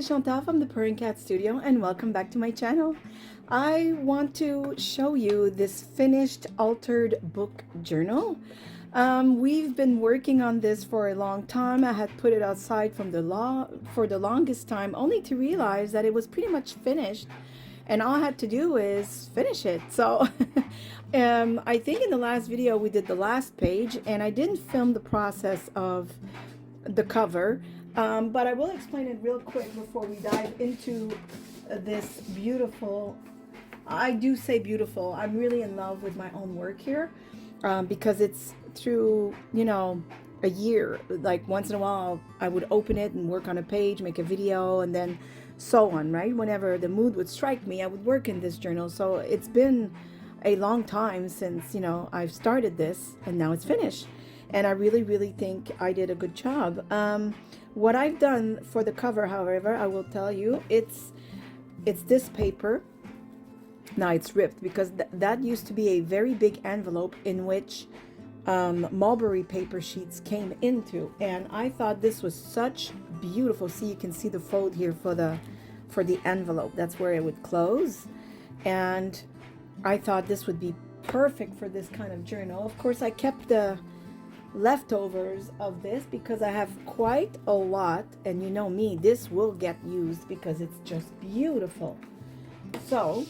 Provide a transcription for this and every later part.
is Chantal from the Purring Cat Studio and welcome back to my channel. I want to show you this finished altered book journal. We've been working on this for a long time. I had put it outside from for the longest time, only to realize that it was pretty much finished and all I had to do is finish it. So I think in the last video we did the last page and I didn't film the process of the cover, but I will explain it real quick before we dive into this beautiful, I do say beautiful, I'm really in love with my own work here, because it's through, you know, a year, like once in a while I would open it and work on a page, make a video, and then so on, right? Whenever the mood would strike me, I would work in this journal. So it's been a long time since, you know, I've started this and now it's finished. And I really think I did a good job. What I've done for the cover, however, I will tell you, it's this paper. Now it's ripped because that used to be a very big envelope in which mulberry paper sheets came into, and I thought this was such beautiful. See, you can see the fold here for the envelope. That's where it would close, and I thought this would be perfect for this kind of journal. Of course, I kept the leftovers of this because I have quite a lot, and you know me, this will get used because it's just beautiful. So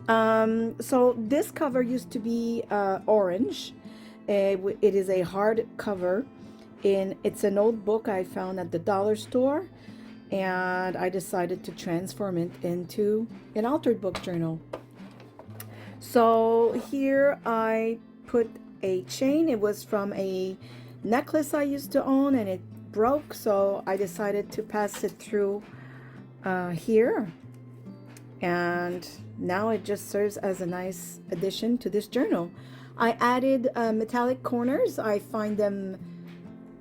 so this cover used to be orange. It is a hard cover, and it's an old book I found at the dollar store, and I decided to transform it into an altered book journal. So here I put a chain. It was from a necklace I used to own and it broke, so I decided to pass it through here, and now it just serves as a nice addition to this journal. I added metallic corners. I find them,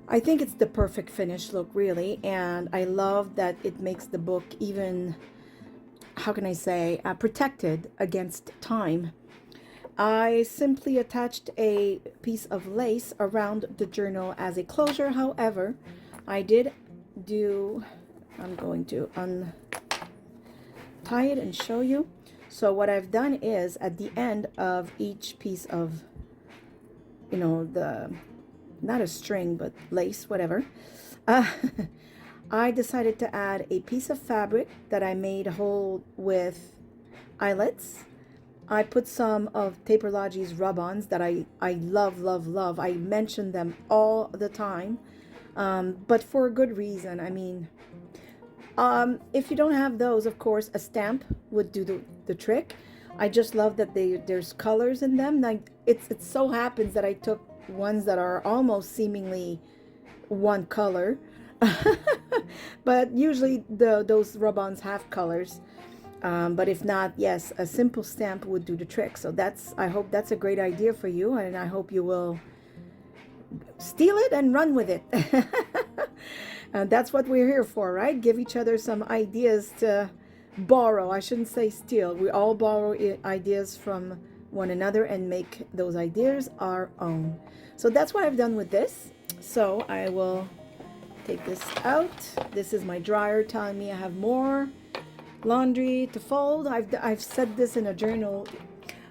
I think it's the perfect finish look, really, and I love that it makes the book even, how can I say, protected against time. I simply attached a piece of lace around the journal as a closure. However, I did do, I'm going to untie it and show you. So what I've done is at the end of each piece of, you know, not a string, but lace, whatever, I decided to add a piece of fabric that I made whole with eyelets. I put some of Taperlogy's rub-ons that I love. I mention them all the time, but for a good reason. I mean, if you don't have those, of course, a stamp would do the trick. I just love that there's colors in them. Like it so happens that I took ones that are almost seemingly one color, but usually those rub-ons have colors. But if not, yes, a simple stamp would do the trick. So I hope that's a great idea for you, and I hope you will steal it and run with it. That's what we're here for, right? Give each other some ideas to borrow. I shouldn't say steal. We all borrow ideas from one another and make those ideas our own. So that's what I've done with this. So I will take this out. This is my dryer telling me I have more laundry to fold. I've said this in a journal.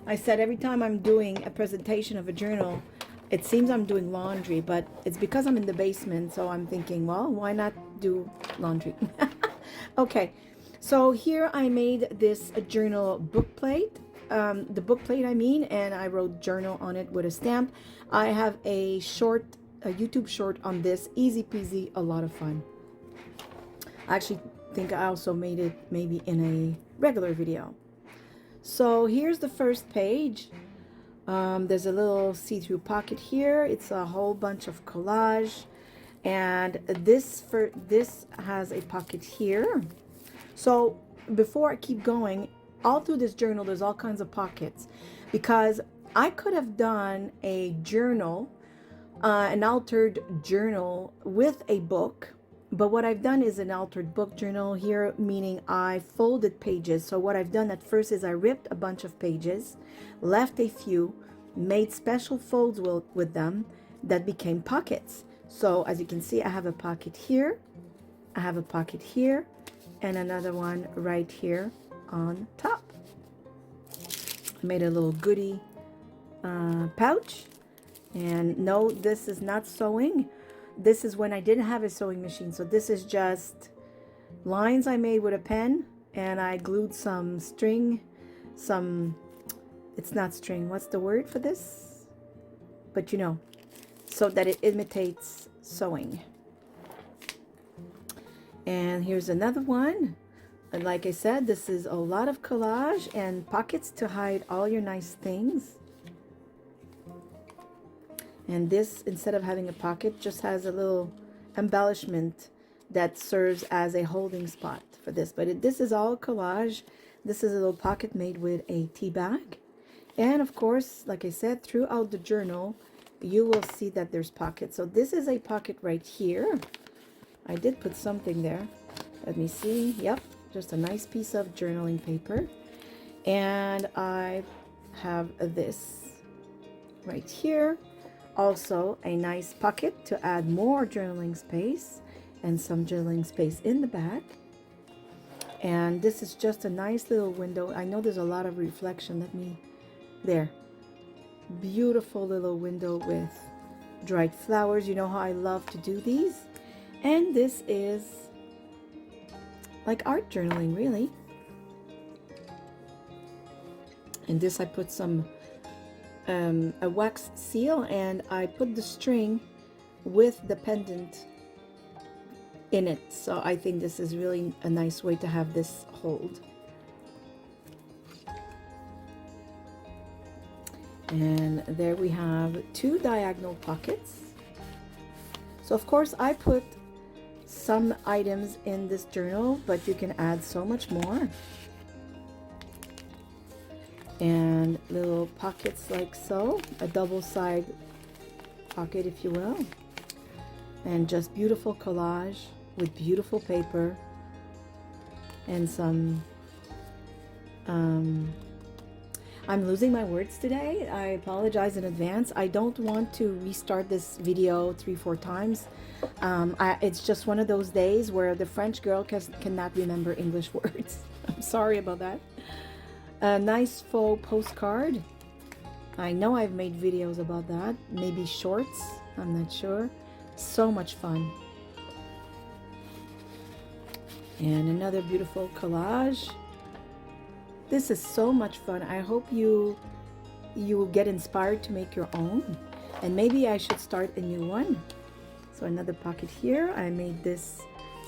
I said every time I'm doing a presentation of a journal, it seems I'm doing laundry, but it's because I'm in the basement. So I'm thinking, well, why not do laundry? Okay, so here I made this a journal book plate, the book plate I mean, and I wrote journal on it with a stamp. I have a YouTube short on this, easy peasy, a lot of fun. I actually think I also made it maybe in a regular video. So here's the first page. There's a little see-through pocket here. It's a whole bunch of collage, and this has a pocket here. So before I keep going, all through this journal there's all kinds of pockets, because I could have done a journal, an altered journal with a book. But what I've done is an altered book journal here, meaning I folded pages. So what I've done at first is I ripped a bunch of pages, left a few, made special folds with them that became pockets. So as you can see, I have a pocket here, I have a pocket here, and another one right here on top. I made a little goodie pouch. And no, this is not sewing. This is when I didn't have a sewing machine. So this is just lines I made with a pen, and I glued some string, it's not string, what's the word for this? But you know, so that it imitates sewing. And here's another one. And like I said, this is a lot of collage and pockets to hide all your nice things. And this, instead of having a pocket, just has a little embellishment that serves as a holding spot for this. But this is all collage. This is a little pocket made with a tea bag. And of course, like I said, throughout the journal, you will see that there's pockets. So this is a pocket right here. I did put something there. Let me see. Yep, just a nice piece of journaling paper. And I have this right here. Also a nice pocket to add more journaling space and some journaling space in the back. And this is just a nice little window. I know there's a lot of reflection. There. Beautiful little window with dried flowers. You know how I love to do these. And this is like art journaling, really. And this I put some a wax seal, and I put the string with the pendant in it. So I think this is really a nice way to have this hold. And there we have 2 diagonal pockets. So of course I put some items in this journal, but you can add so much more. And little pockets like so, a double side pocket, if you will. And just beautiful collage with beautiful paper and some I'm losing my words today. I apologize in advance. I don't want to restart this video 3-4 times. It's just one of those days where the French girl cannot remember English words. I'm sorry about that. A nice faux postcard. I know I've made videos about that, maybe shorts, I'm not sure. So much fun. And another beautiful collage. This is so much fun. I hope you get inspired to make your own. And maybe I should start a new one. So another pocket here. I made this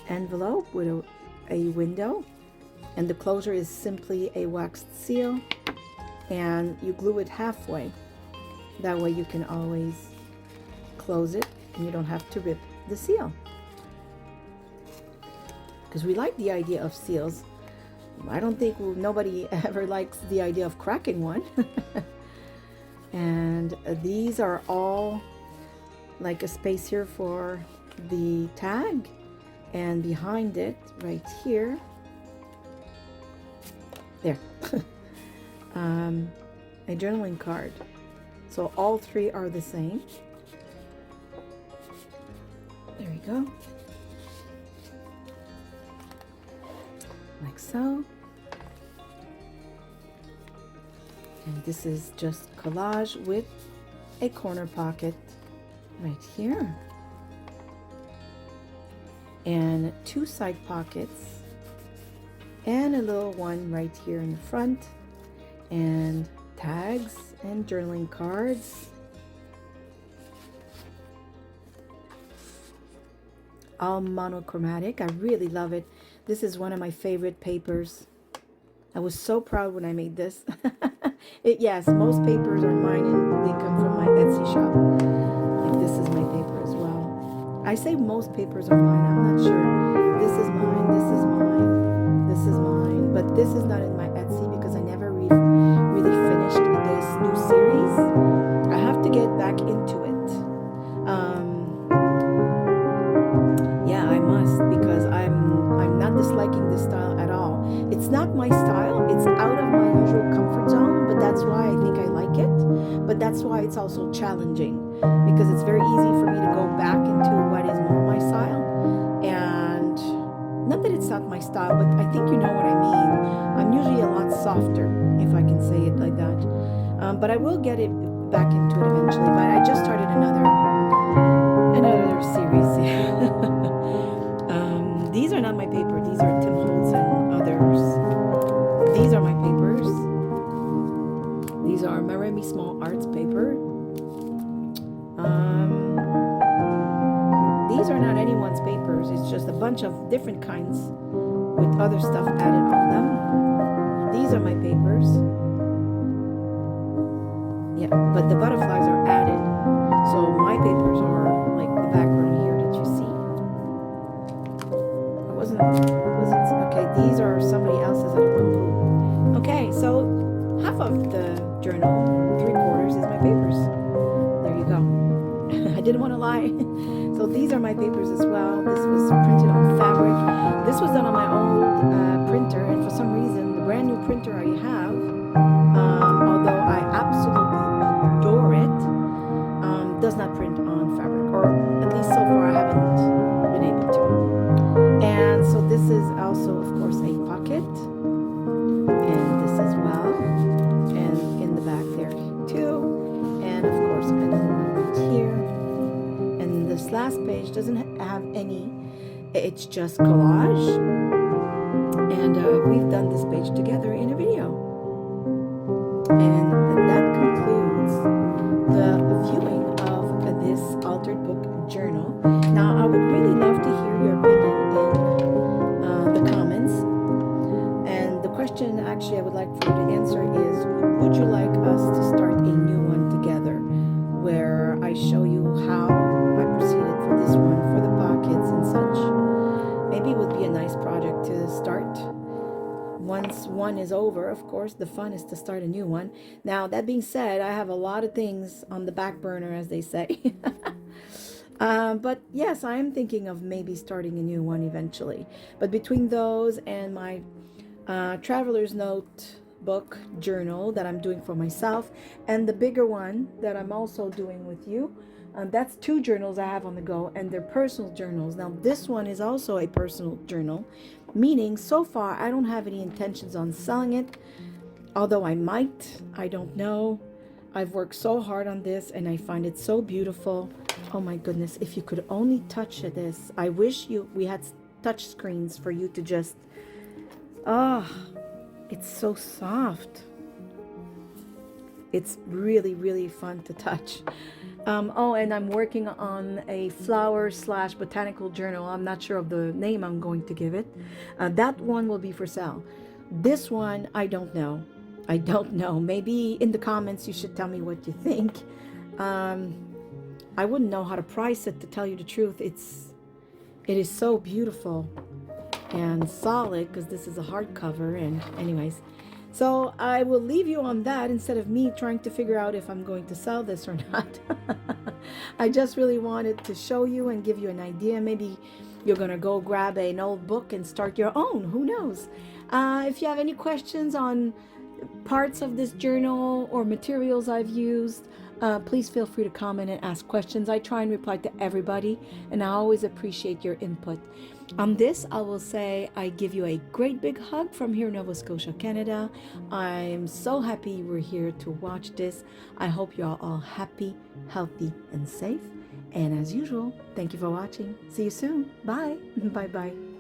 envelope with a window. And the closure is simply a waxed seal, and you glue it halfway. That way you can always close it and you don't have to rip the seal. Because we like the idea of seals. I don't think nobody ever likes the idea of cracking one. And these are all like a space here for the tag, and behind it right here, there, a journaling card. So all 3 are the same. There we go. Like so. And this is just collage with a corner pocket right here. And 2 side pockets. And a little one right here in the front, and tags and journaling cards. All monochromatic. I really love it. This is one of my favorite papers. I was so proud when I made this. Yes, most papers are mine and they come from my Etsy shop. Like this is my paper as well. I say most papers are mine. I'm not sure. This is mine. This is mine. This is mine, but this is not in my Etsy because I never really finished this new series. I have to get back into it. Yeah, I must, because I'm not disliking this style at all. It's not my style. It's out of my usual comfort zone, but that's why I think I like it. But that's why it's also challenging, because it's very easy for me to go back into what is more my style. And Not that it's not my style, but I think you know what I mean. I'm usually a lot softer, if I can say it like that. But I will get it back into it eventually. But I just started another series. These are not my paper. These are Tim Holtz and others. These are my papers. These are my Remy Small Arts paper. These are not anyone's papers. It's just a bunch of different kinds with other stuff added on them. These are my papers. Yeah, but the butterflies are added. So my papers are like the background here that you see. It wasn't okay, these are somebody else's. I don't know who. Okay, so half of the journal, 3/4 is my papers. There you go. I didn't want to lie. So these are my papers as well. This was printed on fabric. This was done on my old printer, and for some reason, the brand new printer I have, although I absolutely adore it, does not print on fabric, or at least so far I haven't been able to. And so this is also, of course, a pocket, and this as well, and in the back there too, and of course another one right here. And this last page doesn't have any, it's just collage, and we've done this page together in a video. And that concludes the viewing of this altered book journal. Now, I would really love to hear your opinion in the comments. And the question actually I would like for you to answer is, would you like us to start a new one together where I show you how I proceeded for this one, for the pockets and such? Maybe it would be a nice project to start. Once one is over, of course, the fun is to start a new one. Now, that being said, I have a lot of things on the back burner, as they say. But yes, I am thinking of maybe starting a new one eventually. But between those and my traveler's notebook journal that I'm doing for myself, and the bigger one that I'm also doing with you, that's 2 journals I have on the go, and they're personal journals. Now, this one is also a personal journal, meaning so far I don't have any intentions on selling it, although I might. I don't know. I've worked so hard on this, and I find it so beautiful. Oh my goodness, if you could only touch this. I wish we had touch screens for you to just, it's so soft. It's really, really fun to touch. Oh, and I'm working on a flower/botanical journal. I'm not sure of the name I'm going to give it. That one will be for sale. This one, I don't know. I don't know. Maybe in the comments you should tell me what you think. I wouldn't know how to price it, to tell you the truth. It is so beautiful and solid, because this is a hardcover. And anyways, so I will leave you on that instead of me trying to figure out if I'm going to sell this or not. I just really wanted to show you and give you an idea. Maybe you're going to go grab an old book and start your own. Who knows? If you have any questions on parts of this journal or materials I've used, please feel free to comment and ask questions. I try and reply to everybody, and I always appreciate your input. On this, I will say I give you a great big hug from here in Nova Scotia, Canada. I'm so happy you were here to watch this. I hope you're all happy, healthy, and safe. And as usual, thank you for watching. See you soon. Bye. Bye-bye.